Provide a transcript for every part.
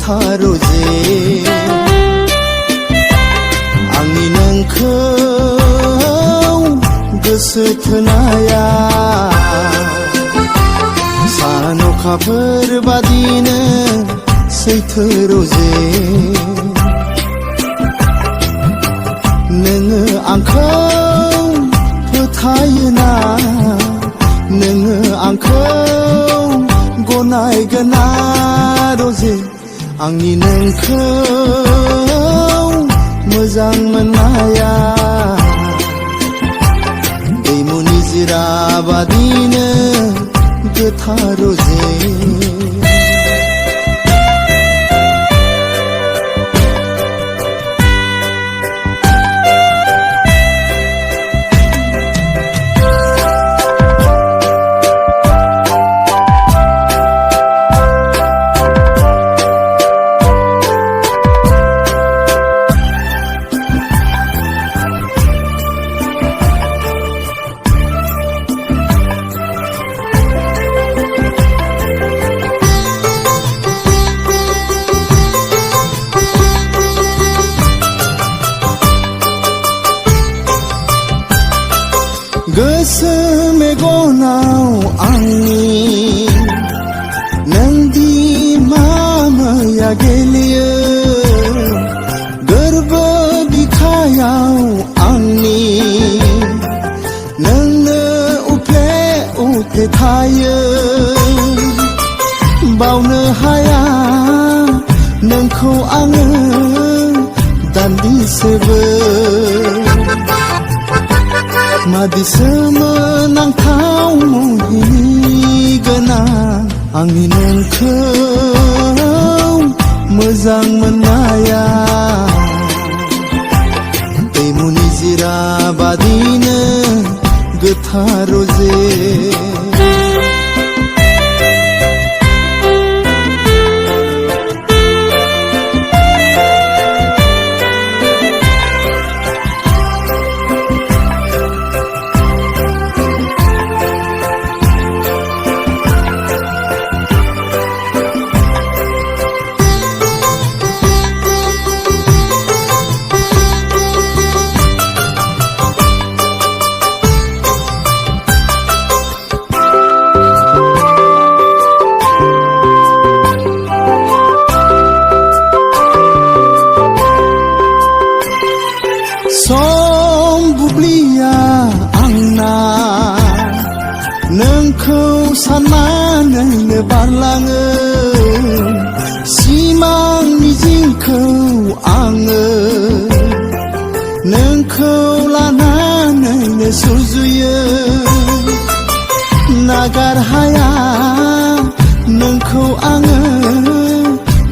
गोथार जे आंनि नोंखौ गोसो थोनाया सान अखाफोर बादिनो सैथो रोजे नोङो आंखौ फोथायोना नोङो आंखौ गनायगोना रोजे आंनि नोंखौ मोजां मोननाया दैमु निजिरा बादिनो गोथार रोजे गोसो मेगनाव आंनि नोंदि मामाया गेलेयो गोरबो बिखायाव आंनि नोंनो उफ्ले उफ्ले थायो बावनो हाया नोंखौ आङो दान्दिसेबो मादिसो मोनांथाव मुहिनि गोनां आंनि नोंखौ मोजां मोननाया दैमु निजिरा बादिनो गोथार रोजे सम बुब्लिया आंना नोंखौ साननानैनो बारलाङो सिमां मिजिंखौ आङो नोंखौ लानानैनो सुजुयो नागार हाया नोंखौ आङो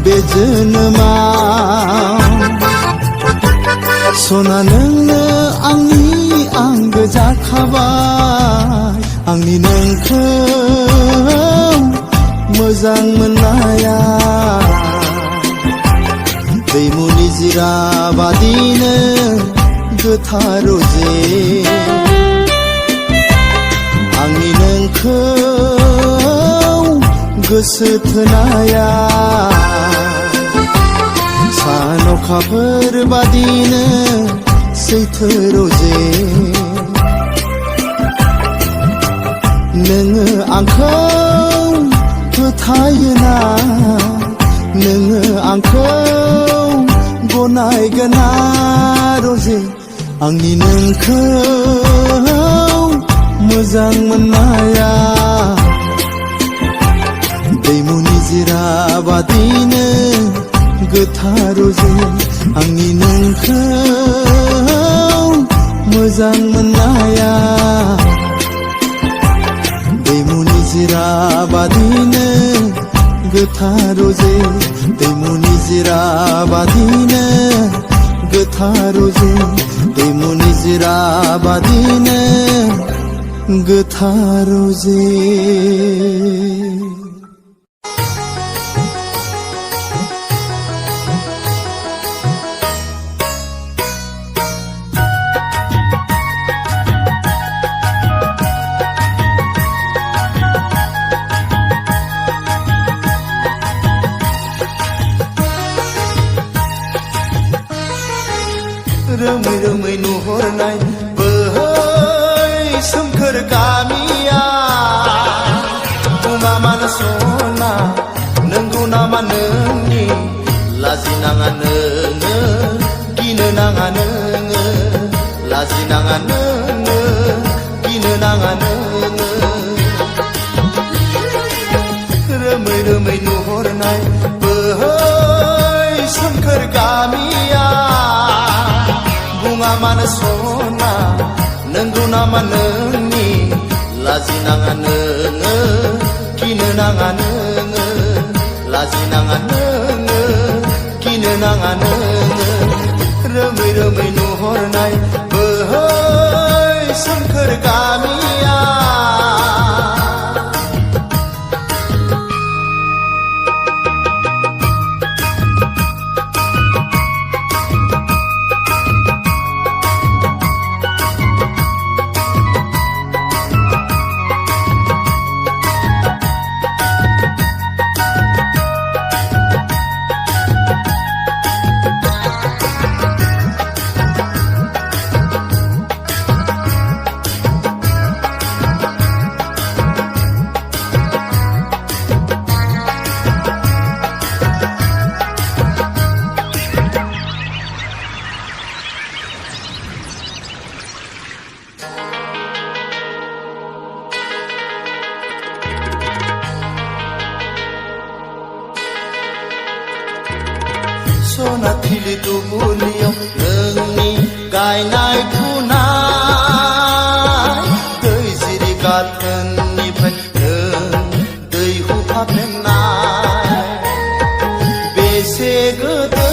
बे जोनोमाव सना नोंनो आंनि आंगो जाखाबाय आंनि नोंखौ मोजां मोननाया दैमु निजिरा बादिनो गोथार रोजे आंनि नोंखौ गोसो थोनाया सान अखाफोर बादिनो सैथो रोजे नोङो आंखौ फोथायोना नोङो आंखौ गनायगोना रोजे आंनि नोंखौ मोजां मोननाया दैमु निजिरा बादिनो गोथार रोजे आंनि नोंखौ मोजां मोननाया दैमु निजिरा बादिनो गोथार रोजे दैमु निजिरा बादिनो गोथार रोजे दैमु निजिरा बादिनो गोथार रोजे रोमै रोमै नुहुरनाय बै सोमखोर गामिया बुङा मानो सना नंगौ नामा नोंनि लाजिनाङा नोङो गिनो नाङा नोङो लाजिनाङा नोङो गिनो नाङा नोङो रोमै रोमै नुहुरनाय बै सोमखोर गामिया बुङा मानो सना नंगौ नामा नोंनि लाजिनाङा नोङो गिनो नाङा नोङो लाजिनाङा नोङो गिनो नाङा नोङो रोमै रोमै नुहुरनाय बै सोमखोर गामिया सनाथिलि दुब्लियाव नोंनि गायनाय फुनाय दै जिरि गाथोननिफ्राय नों दैहु फाफेननाय बेसे गोदै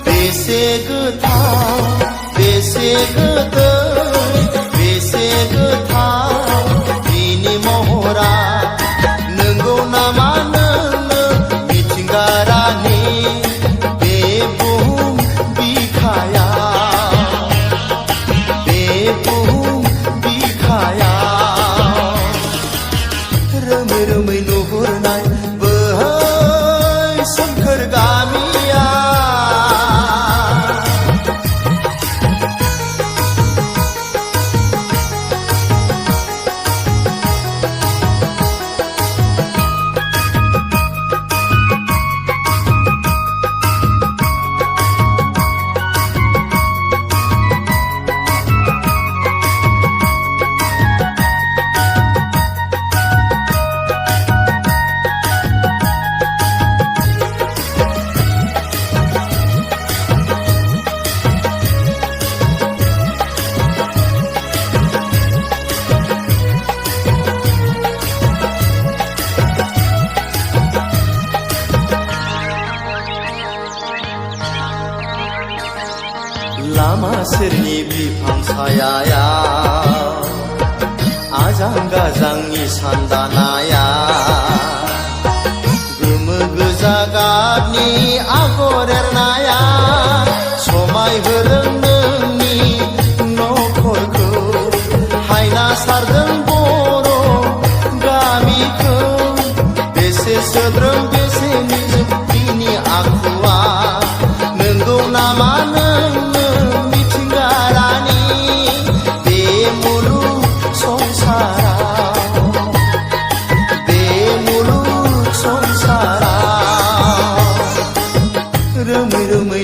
बेसे गोथाव बेसे गोदै बेसे गोथाव बिनि महरा नंगौ नामा नोंनो मिथिंगारानि रोमै रोमै नुहुरनाय बै सोमखोर गामिया लामा सेरनि बिफां सायायाव आजां गाजांनि सानदानाया गोमो गोजा गाबनि आगर एरनाया समाय होदों नोंनि नखरखौ हायना सारदों बर' गामिखौ बेसे सोद्रोम बेसे निजोम बिनि आखुआ नंगौ नामा नोंनो मिथिंगारानि बे मुलुग संसाराव रोमै रोमै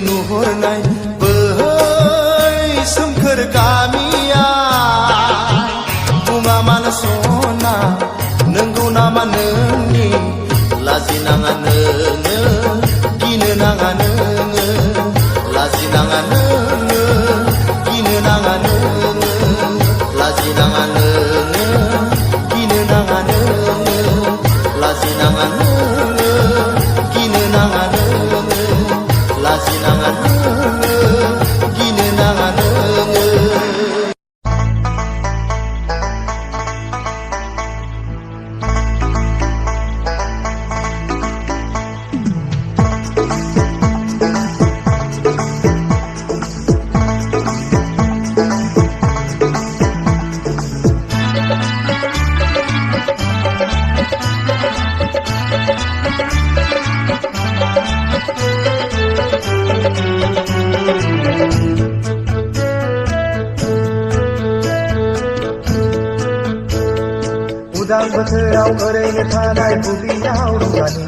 बोथोराव ओरैनो थानाय बुब्लियाव रंजानि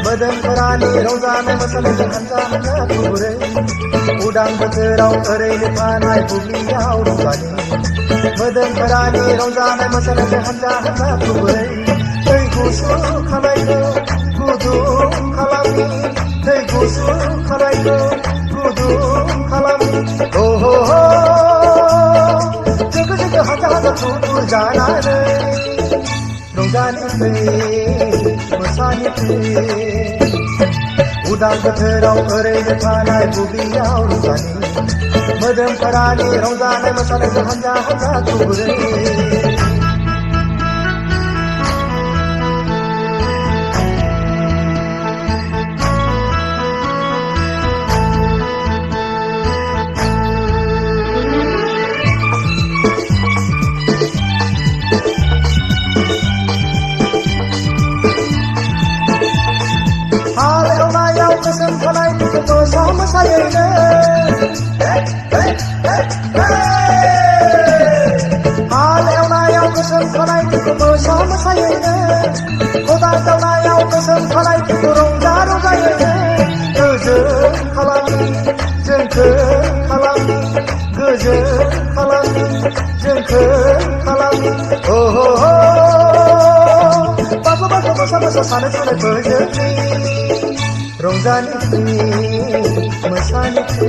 मोदोमफोरानि रंजानाय मोसानायजों हानजा हानजा थुबुरै उदां बोथोराव ओरैनो थानाय बुब्लियाव रंजानि मोदोमफोरानि रंजानाय मोसानायजों हानजा हानजा थुबुरै दै गुसु खानायखौ गुदुं खालामनि दै गुसु खानायखौ गुदुं खालामनि जोगो जोगो हानजा हानजा थुबुर जानानै रंजानि फै मोसानि फै उदां बोथोराव ओरैनो थानाय बुब्लियाव रंजानि मोदोमफोरानि रंजानाय मोसानायजों हानजा हानजा थुबुरै हालेवनायाव गोसोम थानाय दुखुखौ मोसायोनो हालेवनायाव गोसोम थानाय दुखुखौ मोसायोनो खदाल जावनायाव गोसोम थानाय दुखु रंजा रंजायोनो गोजोन खालामनि जोंखौ खालामनि गोजोन खालामनि जोंखौ खालामनि बाबा बाबा मोसा मोसा सानै सानै फोजोबनि रंजानि फै मोसानि फै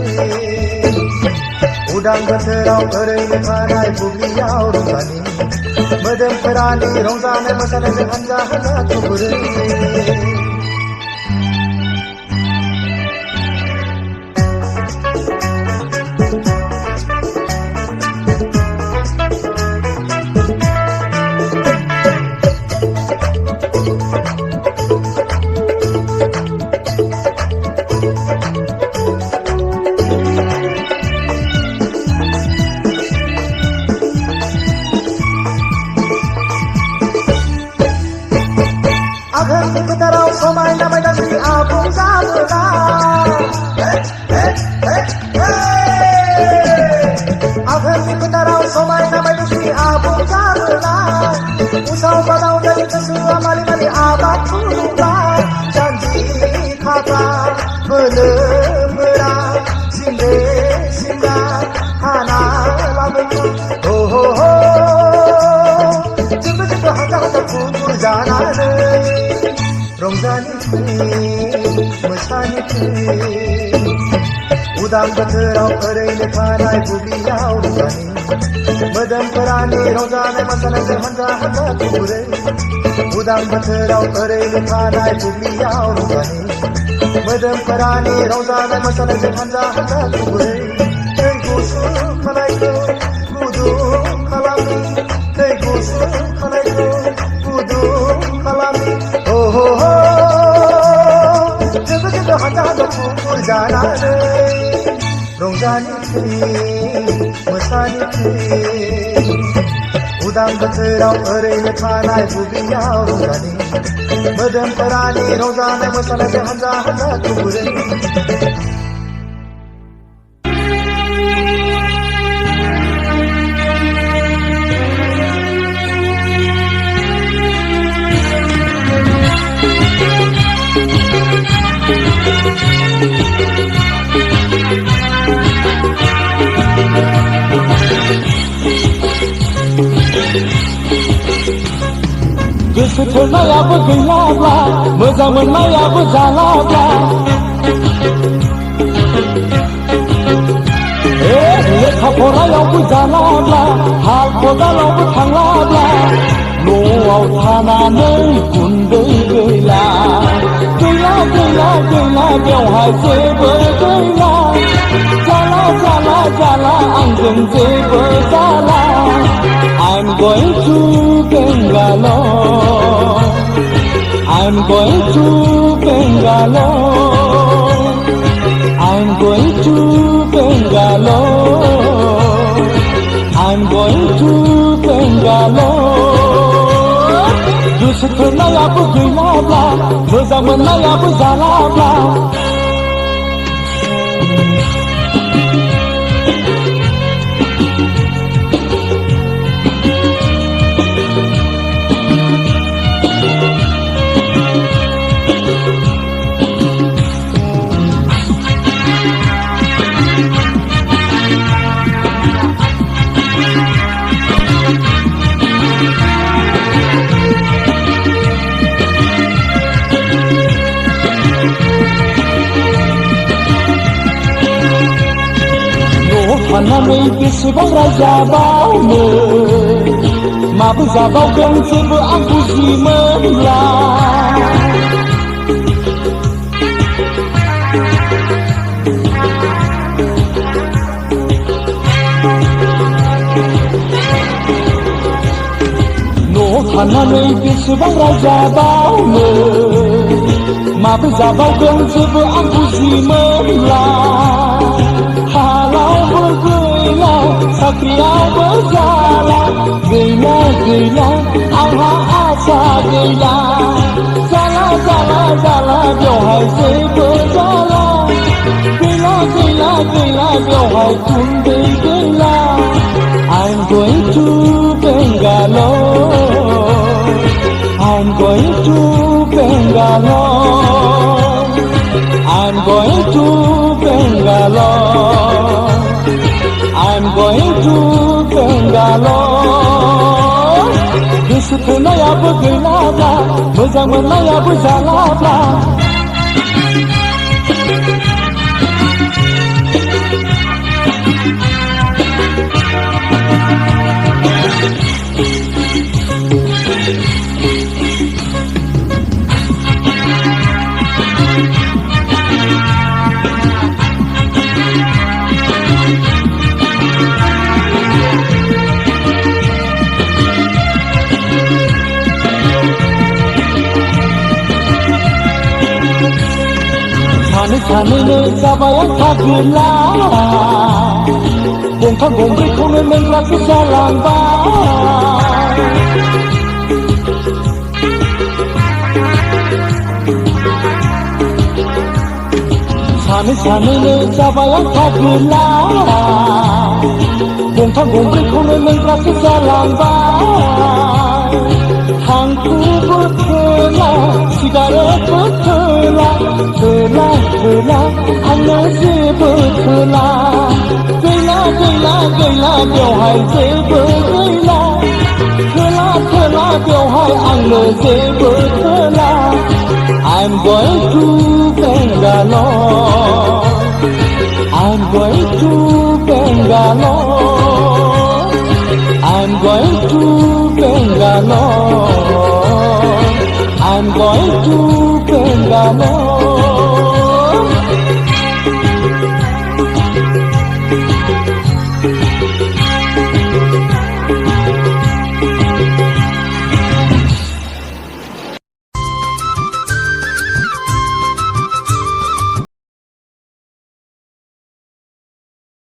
उदां बोथोराव ओरैनो थानाय बुब्लियाव रंजानि मोदोमफोरानि रंजानाय मोसानायजों हानजा हानजा थुबुरै आघोननि फोथाराव समायना मायदांनि आबुं जाबोला आघोननि फोथाराव समायना मायदांनि आबुं जाबोला उसाव बादावनाय गोसोआ मालि मालि आबाद थुलुंगा जानजि खाफ्रा बोलो गोरा सिन्दे सिन्दा हाना लाबोयो जोंबो जोंबो हानजा हानजा थुबुर जानानै रंजानि फै मोसानि फै उदां बोथोराव ओरैनो थानाय बुब्लियाव रंजानि मोदोमफोरानि रंजानाय मोसानायजों हानजा हानजा थुबुरै उदां बोथोराव ओरैनो थानाय बुब्लियाव रंजानि मोदोमफोरानि रंजानाय मोसानायजों हानजा हानजा थुबुरै दै गुसु खानायखौ गुदुं खालामनि दै गुसु खानायखौ गुदुं खालामनि जोगो जोगो हानजा हानजा थुबुर जानानै रंजानि फै मोसानि फै उदां बोथोराव ओरैनो थानाय बुब्लियाव रंजानि मोदोमफोरानि रंजानाय मोसानायजों हानजा हानजा थुबुरै गोसो थोनायाबो गैयाब्ला मोजां मोननायाबो जालाब्ला लेखा फरायावबो जालाब्ला हाल खदालावबो थांलाब्ला न'आव थानानै गुन्दै गैला गैला गैला गैला बेवहाय जेबो गैला जाला जाला जाला आंजों जेबो जाला I'm going to Bangalore I'm going to Bangalore I'm going to Bangalore I'm going to Bangalore गोसो थोनायाबो गैलाब्ला मोजां मोननायाबो जालाब्ला थानानै बेसेबां रायजाबावनो माबो जाबावगोन जेबो आं बुजि मोनला न'आव थानानै बेसेबां रायजाबावनो माबो जाबावगोन जेबो आं बुजि मोनला हालावबो गैला साख्रियावबो जाला गैला गैला आंहा आसा गैला जाला जाला जाला बेवहाय जेबो जाला गैला गैला गैला बेवहाय गुन्दै गैला I'm going to Bangalore I'm going to Bangalore I'm going to Bangalore I'm going to Bangalore गोसो थोनायाबो गैलाब्ला मोजां मोननायाबो जालाब्ला सानैनो जाबाय थागोला गंथाम गंब्रैखौनो लोंग्रासो जालांबाय सानैनो जाबाय थागोला गंथाम गंब्रैखौनो लोंग्रासो जालांबाय थांखुबो थोला सिगारेटबो थोला थोला थोला आंनो जेबो थोला गैला गैला गैला बेवहाय जेबो गैला थोला थोला बेवहाय आंनो जेबो थोला I'm going to Bangalore I'm going to Bangalore I'm going to Bangalore I'm going to Bangalore